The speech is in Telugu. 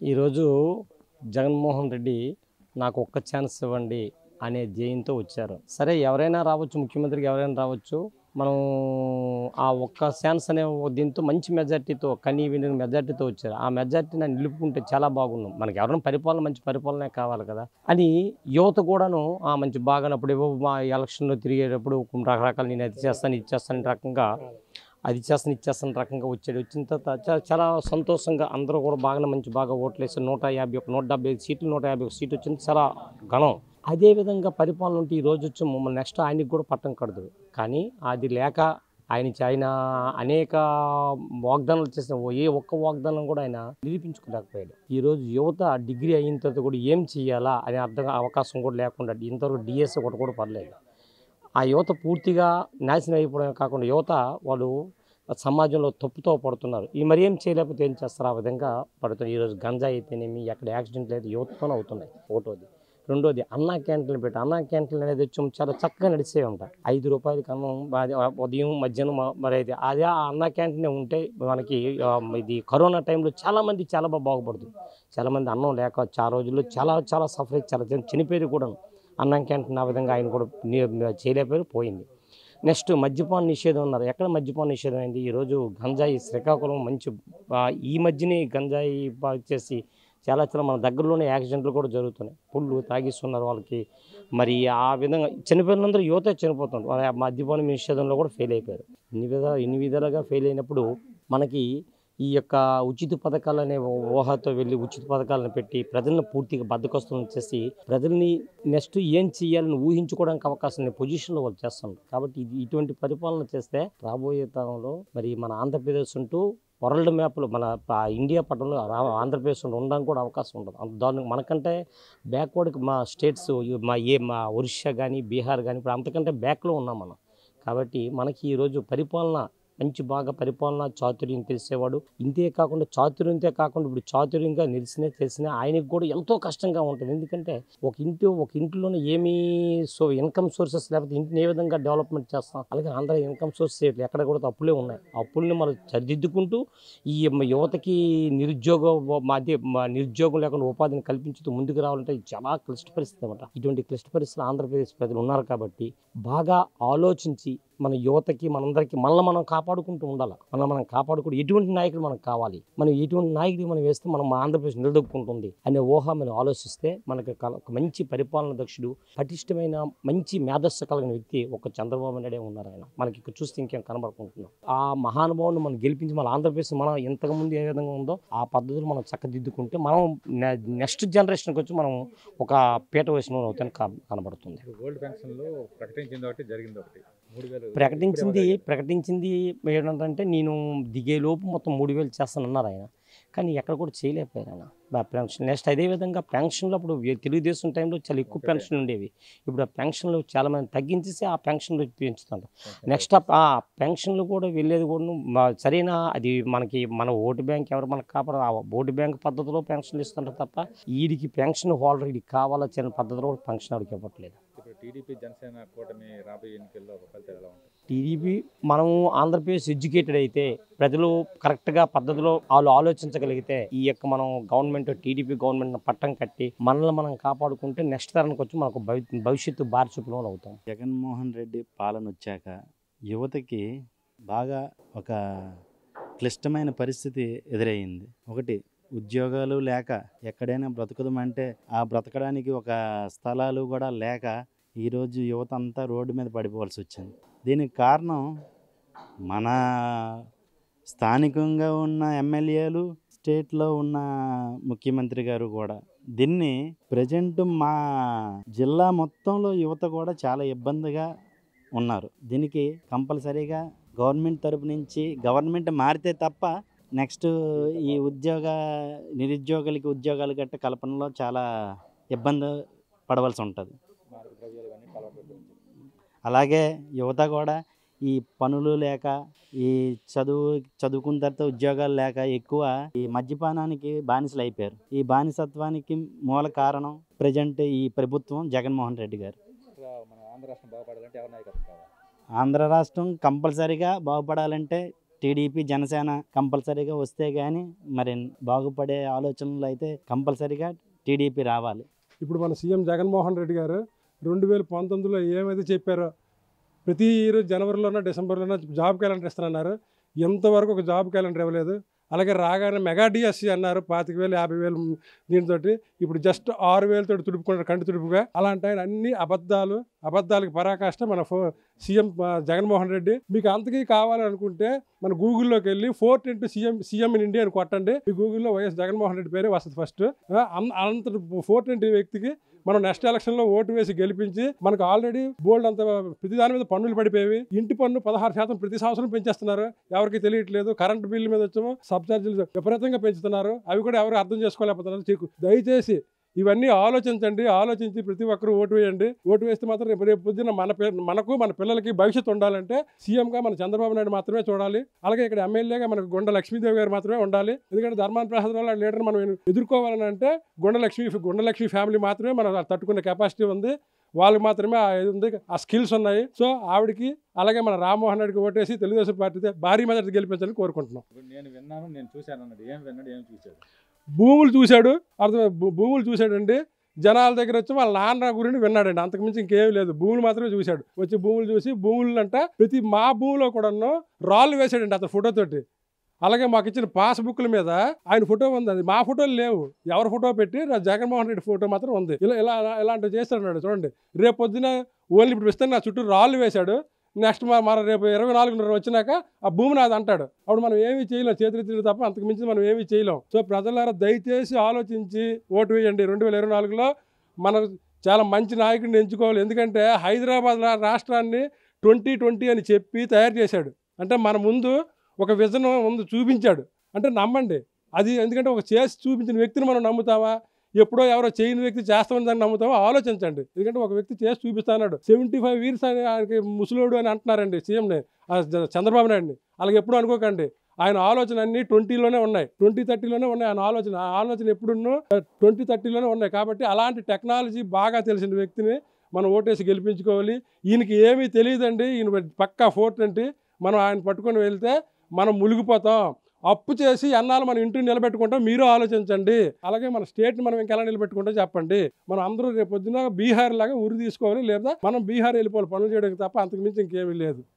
ఈరోజు జగన్మోహన్ రెడ్డి నాకు ఒక్క ఛాన్స్ ఇవ్వండి అనే ధ్యేయంతో వచ్చారు. సరే ఎవరైనా రావచ్చు, ముఖ్యమంత్రికి ఎవరైనా రావచ్చు. మనం ఆ ఒక్క ఛాన్స్ అనే దీంతో మంచి మెజార్టీతో విని మెజార్టీతో వచ్చారు. ఆ మెజార్టీని నిలుపుకుంటే చాలా బాగున్నాం. మనకి ఎవరైనా మంచి పరిపాలనే కావాలి కదా అని యువత కూడాను మంచి బాగానప్పుడు ఏవో మా ఎలక్షన్లో తిరిగేటప్పుడు రకరకాల నేను అది చేస్తాను ఇది చేస్తాను రకంగా అది ఇచ్చేస్తాను రకంగా వచ్చిన తర్వాత చాలా సంతోషంగా అందరూ కూడా బాగా ఓట్లేసి 170 సీట్లు 151 సీట్లు వచ్చింది. చాలా ఘనం. అదేవిధంగా పరిపాలన ఉంటే ఈరోజు వచ్చి మమ్మల్ని నెక్స్ట్ ఆయనకి కూడా పట్టం కడదు. కానీ అది లేక ఆయన అనేక వాగ్దానాలు చేసిన ఏ ఒక్క వాగ్దానం కూడా ఆయన నిరూపించుకోలేకపోయాడు. ఈరోజు యువత డిగ్రీ అయిన తర్వాత కూడా ఏం చేయాలా అనే అవకాశం కూడా లేకుండా ఇంతవరకు డిఎస్సి ఒకటి కూడా పడలేదు. ఆ యువత పూర్తిగా నాశనం అయిపోవడమే కాకుండా యువత వాళ్ళు సమాజంలో తప్పుతో పడుతున్నారు. ఈ మరి ఏం చేయలేకపోతే ఏం చేస్తారు? ఆ విధంగా పడుతుంది. ఈరోజు గంజాయి అయితేనేమి ఎక్కడ యాక్సిడెంట్లు అయితే యువతతోనే అవుతున్నాయి. ఒకటోది. రెండోది అన్నా క్యాంటీన్లు పెట్టి అన్నా క్యాంటీన్లు అనేది వచ్చి చాలా చక్కగా నడిచే ఉంటాయి. 5 రూపాయలకి అన్నం ఉదయం మధ్యాహ్నం మరి అదే ఆ అన్నా క్యాంటీన్ ఉంటే మనకి ఇది కరోనా టైంలో చాలామంది చాలా బాగుపడుతుంది. చాలామంది అన్నం లేక చాలా రోజుల్లో చాలా సఫర్ అయ్యి చాలా చనిపోయారు కూడా. అన్నం క్యాంటీన్ ఆ విధంగా ఆయన కూడా చేయలేకపోయారు, పోయింది. నెక్స్ట్ మద్యపాన నిషేధం ఉన్నారు. ఎక్కడ మద్యపాన నిషేధం అయింది? ఈరోజు గంజాయి శ్రీకాకుళం మంచి ఈ మధ్యనే గంజాయి చేసి చాలా మన దగ్గరలోనే యాక్సిడెంట్లు కూడా జరుగుతున్నాయి. పుళ్ళు తాగిస్తున్నారు వాళ్ళకి. మరి ఆ విధంగా చనిపోయినందరూ యువత చనిపోతున్నారు. మద్యపాన నిషేధంలో కూడా ఫెయిల్ అయిపోయారు. ఇన్ని విధాలుగా ఫెయిల్ అయినప్పుడు మనకి ఈ యొక్క ఉచిత పథకాలనే ఊహతో వెళ్ళి ఉచిత పథకాలను పెట్టి ప్రజలను పూర్తిగా బద్దకొస్తులను చేసి ప్రజల్ని నెక్స్ట్ ఏం చేయాలని ఊహించుకోవడానికి అవకాశం లేని పొజిషన్లో వాళ్ళు చేస్తున్నారు. కాబట్టి ఇటువంటి పరిపాలన చేస్తే రాబోయే తరంలో మరి మన ఆంధ్రప్రదేశ్ అంటూ వరల్డ్ మ్యాప్లో మన ఇండియా పట్టణంలో ఆంధ్రప్రదేశ్ ఉండడానికి కూడా అవకాశం ఉండదు. అంత దారుణంగా మనకంటే బ్యాక్వర్డ్కి మా స్టేట్స్ మా ఒరిస్సా కానీ బీహార్ కానీ ఇప్పుడు అంతకంటే బ్యాక్లో ఉన్నాం మనం. కాబట్టి మనకి ఈరోజు పరిపాలన బాగా పరిపాలన చాతుర్యం తెలిసేవాడు. ఇంతే కాకుండా ఇప్పుడు చాతుర్యంగా తెలిసిన ఆయనకు కూడా ఎంతో కష్టంగా ఉంటుంది. ఎందుకంటే ఒక ఇంట్లోనే ఏమీ ఇన్కమ్ సోర్సెస్ లేకపోతే ఇంటిని ఏ విధంగా డెవలప్మెంట్ చేస్తాం? అలాగే ఆంధ్ర ఇన్కమ్ సోర్సెస్ ఎక్కడ కూడా అప్పులే ఉన్నాయి. అప్పుల్ని మనం సరిదిద్దుకుంటూ ఈ యువతకి నిరుద్యోగం లేకుండా ఉపాధిని కల్పించుతూ ముందుకు రావాలంటే చాలా క్లిష్ట పరిస్థితి అన్నమాట. ఇటువంటి క్లిష్ట పరిస్థితులు ఆంధ్రప్రదేశ్ ప్రజలు ఉన్నారు కాబట్టి బాగా ఆలోచించి మన యువతకి మనందరికీ మనం కాపాడుకుంటూ ఉండాలి. మనం కాపాడుకుంటూ ఎటువంటి నాయకులు మనకు కావాలి, మనం ఎటువంటి నాయకుడికి మనం వేస్తే మనం ఆంధ్రప్రదేశ్ నిలదొక్కుంటుంది అనే ఊహ మనం ఆలోచిస్తే మనకి ఒక మంచి పరిపాలన దక్షుడు, పటిష్టమైన మంచి మేధస్సు కలిగిన వ్యక్తి ఒక చంద్రబాబు నాయుడే ఉన్నారు. ఆయన మనకి ఇక్కడ చూస్తే ఇంకేం కనబడుకుంటున్నాం. ఆ మహానుభావుని మనం గెలిపించి మన ఆంధ్రప్రదేశ్ మనం ఇంతకుముందు ఏ విధంగా ఉందో ఆ పద్ధతులు మనం చక్కదిద్దుకుంటే మనం నెక్స్ట్ జనరేషన్కి వచ్చి మనం ఒక పీట వేసిన అవుతాను కనబడుతుంది. గోల్డ్ పెన్షన్లో ప్రకటించింది ఒకటి, జరిగింది ఒకటి. ప్రకటించింది ఏంటంటే నేను దిగేలోపు మొత్తం 3,000 చేస్తానన్నారు ఆయన. కానీ ఎక్కడ కూడా చేయలేకపోయారు ఆయన పెన్షన్. నెక్స్ట్ అదేవిధంగా పెన్షన్లు అప్పుడు తెలుగుదేశం టైంలో చాలా ఎక్కువ పెన్షన్లు ఉండేవి. ఇప్పుడు ఆ పెన్షన్లు చాలామంది తగ్గించేసి ఆ పెన్షన్లు పెంచుతారు. నెక్స్ట్ ఆ పెన్షన్లు కూడా వెళ్ళేది కూడా సరైన అది మన ఓటు బ్యాంక్ ఎవరు మనకు కాపాడు ఆ ఓటు బ్యాంక్ పద్ధతిలో పెన్షన్లు ఇస్తుంటారు తప్ప వీడికి పెన్షన్ హోల్డర్ ఇది కావాలా చిన్న పద్ధతిలో పెన్షన్ ఎవరికి ఇవ్వట్లేదు. టీడీపీ జనసేన కూటమి రాబోయే ఎన్నికల్లో ఫలితాలు ఎలా ఉంటాయి? టీడీపీ మనం ఆంధ్రప్రదేశ్ ఎడ్యుకేటెడ్ అయితే ప్రజలు కరెక్ట్గా పద్ధతిలో వాళ్ళు ఆలోచించగలిగితే ఈ యొక్క మనం టీడీపీ గవర్నమెంట్ పట్టం కట్టి మనల్ని మనం కాపాడుకుంటే నెక్స్ట్ తరానికి వచ్చి మనకు భవిష్యత్తు భారచూపులో అవుతాం. జగన్మోహన్ రెడ్డి పాలన వచ్చాక యువతకి బాగా ఒక క్లిష్టమైన పరిస్థితి ఎదురయ్యింది. ఒకటి, ఉద్యోగాలు లేక ఎక్కడైనా బ్రతుకుదామంటే ఆ బ్రతకడానికి ఒక స్థలాలు కూడా లేక ఈరోజు యువత అంతా రోడ్డు మీద పడిపోవాల్సి వచ్చింది. దీనికి కారణం మన స్థానికంగా ఉన్న ఎమ్మెల్యేలు, స్టేట్లో ఉన్న ముఖ్యమంత్రి గారు కూడా. దీన్ని ప్రజెంట్ మా జిల్లా మొత్తంలో యువత కూడా చాలా ఇబ్బందిగా ఉన్నారు. దీనికి కంపల్సరీగా గవర్నమెంట్ తరపు నుంచి గవర్నమెంట్ మారితే తప్ప నెక్స్ట్ ఈ నిరుద్యోగులకి ఉద్యోగాలు గట్ట కల్పనలో చాలా ఇబ్బంది పడవలసి ఉంటుంది. అలాగే యువత కూడా ఈ పనులు లేక ఈ చదువుకున్న తర్వాత ఉద్యోగాలు లేక ఎక్కువ ఈ మద్యపానానికి బానిసలు అయిపోయారు. ఈ బానిసత్వానికి మూల కారణం ప్రజెంట్ ఈ ప్రభుత్వం జగన్మోహన్ రెడ్డి గారు. ఆంధ్ర రాష్ట్రం బాగుపడాలంటే ఎవరి నాయకత్వం కావాలి? ఆంధ్ర రాష్ట్రం కంపల్సరీగా బాగుపడాలంటే టీడీపీ జనసేన కంపల్సరీగా వస్తే కానీ మరి బాగుపడే ఆలోచనలు అయితే కంపల్సరీగా టీడీపీ రావాలి. ఇప్పుడు మన సీఎం జగన్మోహన్ రెడ్డి గారు 2019లో ఏమైతే చెప్పారో ప్రతి ఇయర్ జనవరిలోనో డిసెంబర్లోనో జాబ్ క్యాలెండర్ ఇస్తానన్నారు. ఎంతవరకు ఒక జాబ్ క్యాలెండర్ ఇవ్వలేదు. అలాగే రాగానే మెగా డిఎస్సి అన్నారు 25,000 50,000 దీంతో ఇప్పుడు జస్ట్ 6,000 తోటి తుడుపుకున్నారు కంటి తుడుపుగా. అలాంటి ఆయన అన్ని అబద్ధాలకు పరాకాష్ట మన సీఎం జగన్మోహన్ రెడ్డి. మీకు అంతకీ కావాలనుకుంటే మన గూగుల్లోకి వెళ్ళి 410 సీఎం ఇన్ ఇండియా అని కొట్టండి. మీ గూగుల్లో వైఎస్ జగన్మోహన్ రెడ్డి పేరే వస్తుంది ఫస్ట్. అంత 420 వ్యక్తికి మనం నెక్స్ట్ ఎలక్షన్లో ఓటు వేసి గెలిపించి మనకు ఆల్రెడీ బోల్డ్ అంత ప్రతి దాని మీద పన్నులు పడిపోయి ఇంటి పన్ను 16% ప్రతి సంవత్సరం పెంచేస్తున్నారు. ఎవరికి తెలియట్లేదు. కరెంట్ బిల్లు మీద వచ్చేమో సబ్సిడీలు విపరీతంగా పెంచుతున్నారు. అవి కూడా ఎవరు అర్థం చేసుకోలేకపోతున్నారు. దయచేసి ఇవన్నీ ఆలోచించండి. ఆలోచించి ప్రతి ఒక్కరూ ఓటు వేయండి. ఓటు వేస్తే మాత్రం రేపు పొద్దున్న మనకు మన పిల్లలకి భవిష్యత్తు ఉండాలంటే సీఎంగా మన చంద్రబాబు నాయుడు మాత్రమే చూడాలి. అలాగే ఇక్కడ ఎమ్మెల్యేగా మనకు గుండా లక్ష్మీదేవి గారు మాత్రమే ఉండాలి. ఎందుకంటే ధర్మాన ప్రసాద్ రావు లీడర్ మనం ఎదుర్కోవాలని అంటే గుండలక్ష్మి ఫ్యామిలీ మాత్రమే మనం తట్టుకునే కెపాసిటీ ఉంది. వాళ్ళకి మాత్రమే ఉంది, ఆ స్కిల్స్ ఉన్నాయి. సో ఆవిడకి అలాగే మన రామ్మోహన్ రెడ్డికి ఓటేసి తెలుగుదేశం పార్టీ భారీ మెజారిటీ గెలిపించాలని కోరుకుంటున్నాం. నేను విన్నాను, నేను చూశాను అన్నది. ఏం విన్నాడు, ఏం చూశాడు? భూములు చూశాడు. భూములు చూశాడండి. జనాల దగ్గర వచ్చి వాళ్ళ నాన్న గురించి విన్నాడండి. అంతకుమించి ఇంకేం లేదు. భూములు మాత్రమే చూశాడు. వచ్చి భూములు చూసి భూములు అంట ప్రతి మా భూమిలో కూడా రాళ్ళు వేసాడండి అతను ఫోటోతోటి. అలాగే మాకు ఇచ్చిన పాస్బుక్ల మీద ఆయన ఫోటో ఉంది. అది మా ఫోటోలు లేవు. ఎవరి ఫోటో పెట్టి జగన్మోహన్ రెడ్డి ఫోటో మాత్రం ఉంది. ఇలాంటివి చేస్తాడు చూడండి. రేపు పొద్దున ఓన్లీ ఇప్పుడు ఇస్తే నా చుట్టూ రాళ్ళు వేశాడు. నెక్స్ట్ మన రేపు 24 వచ్చినాక ఆ భూమి నాది అంటాడు. అప్పుడు మనం ఏమీ చేయలేం. చేతులు తప్ప అంతకు మించి మనం ఏమీ చేయలేం. సో ప్రజలారా దయచేసి ఆలోచించి ఓటు వేయండి. 2024లో మనం చాలా మంచి నాయకుడిని ఎంచుకోవాలి. ఎందుకంటే హైదరాబాద్ రాష్ట్రాన్ని 2020 అని చెప్పి తయారు చేశాడు. అంటే మన ముందు ఒక విజన్ ముందు చూపించాడు. అంటే నమ్మండి అది. ఎందుకంటే ఒక చేసి చూపించిన వ్యక్తిని మనం నమ్ముతామా, ఎప్పుడో ఎవరో చేయని వ్యక్తి చేస్తామని దాన్ని నమ్ముతామో ఆలోచించండి. ఎందుకంటే ఒక వ్యక్తి చేసి చూపిస్తాడు. 75 ఇయర్స్ అని ఆయనకి ముసలోడు అని అంటున్నారండి సీఎంని, చంద్రబాబు నాయుడిని. అలాగే ఎప్పుడు అనుకోకండి. ఆయన ఆలోచన అన్ని 20లోనే ఉన్నాయి, 2030లోనే ఉన్నాయి. ఆయన ఆలోచన ఎప్పుడున్నో 2030లోనే ఉన్నాయి. కాబట్టి అలాంటి టెక్నాలజీ బాగా తెలిసిన వ్యక్తిని మనం ఓటేసి గెలిపించుకోవాలి. ఈయనకి ఏమీ తెలియదండి. ఈయన పక్కా 420. మనం ఆయన పట్టుకొని వెళ్తే మనం మునిగిపోతాం. అప్పు చేసి ఎన్నాళ్ళు మన ఇంటిని నిలబెట్టుకుంటాం మీరు ఆలోచించండి. అలాగే మన స్టేట్ని మనం ఇంకెలా నిలబెట్టుకుంటాం చెప్పండి. మనం అందరూ రేపు పొద్దున బీహార్ లాగా ఉరి తీసుకోవాలి. లేదా మనం బీహార్ వెళ్ళిపోవాలి పనులు చేయడానికి తప్ప అంతకు మించి ఇంకేమీ లేదు.